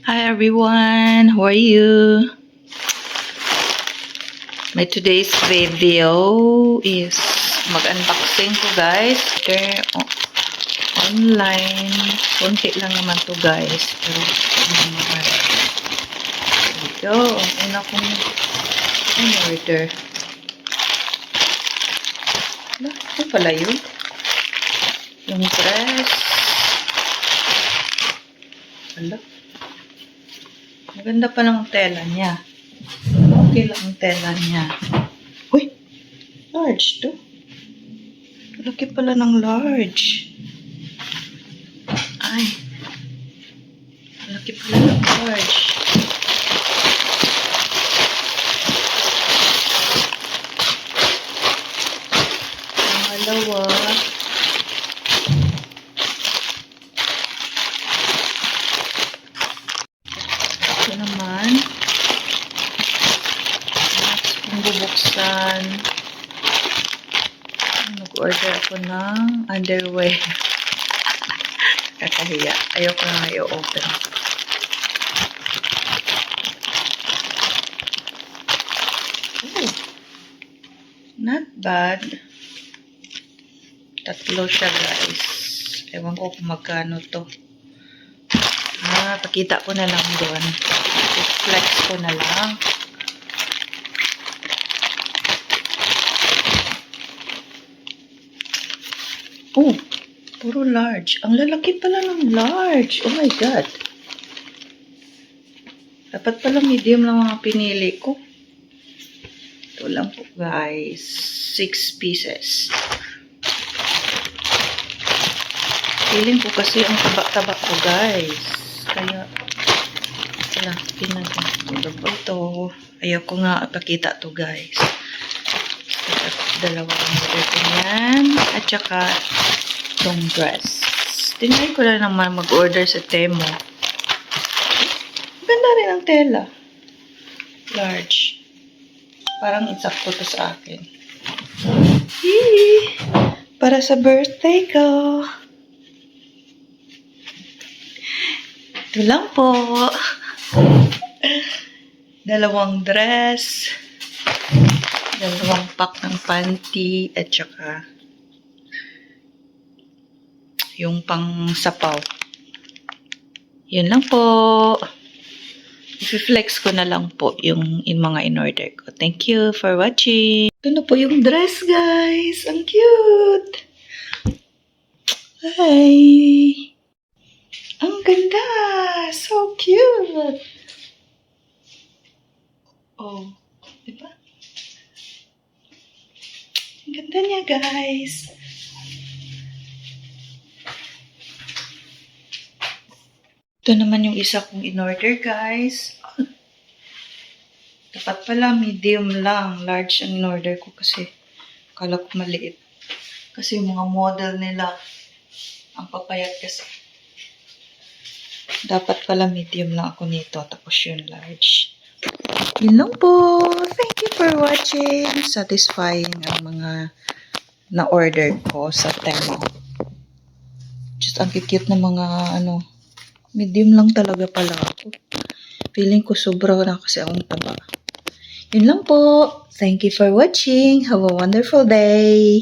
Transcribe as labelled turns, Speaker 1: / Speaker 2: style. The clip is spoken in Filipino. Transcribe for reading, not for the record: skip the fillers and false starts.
Speaker 1: Hi everyone, how are you? My today's video is mag-unboxing ko guys. Online. Konti lang naman to guys. Pero dito, ang una kong order. Ito pala yun. Yung dress. Hala. Maganda pa ng tela niya. Okay lang ang tela niya. Uy! Large to. Laki pala ng large. Ay. Laki pala ng large. Pangalawa. Ito naman. Kung bubuksan. Nag-order ako ng underwear. Kakahiya. Ayoko na i-open. Oh, not bad. Tatlo siya guys. Ewan ko kung magkano to. Pakita ko na lang doon. I-flex ko na lang. Oh, puro large. Ang lalaki pala ng large. Oh my God. Dapat pala medium lang mga pinili ko. Ito lang po guys. 6 pieces. Feeling ko kasi ang taba-taba ko guys. Kaya, wala, pinag-tulog ko ito. Ayoko nga ipakita to guys. Dalawang order ko yan. At saka, itong dress. Tinry ko na naman mag-order sa Temu. Ganda rin ang tela. Large. Parang insakto to sa akin. Yee! Para sa birthday ko. Ito lang po. Dalawang dress. Dalawang pack ng panty. At saka yung pang sapaw. Yun lang po. I-flex ko na lang po yung mga in-order ko. Thank you for watching. Ito na po yung dress guys. Ang cute. Hi. Ang ganda! So cute! Oh, diba? Ang ganda niya, guys. Ito naman yung isa kong in-order, guys. Dapat pala medium lang. Large ang in-order ko kasi akala ko maliit. Kasi yung mga model nila ang papayat kasi. Dapat pala medium lang ako nito. Tapos yung large. Yun lang po. Thank you for watching. Satisfying ang mga na-order ko sa Temu. Just ang cute na mga medium lang talaga pala ako. Feeling ko sobra na kasi akong taba. Yun lang po. Thank you for watching. Have a wonderful day.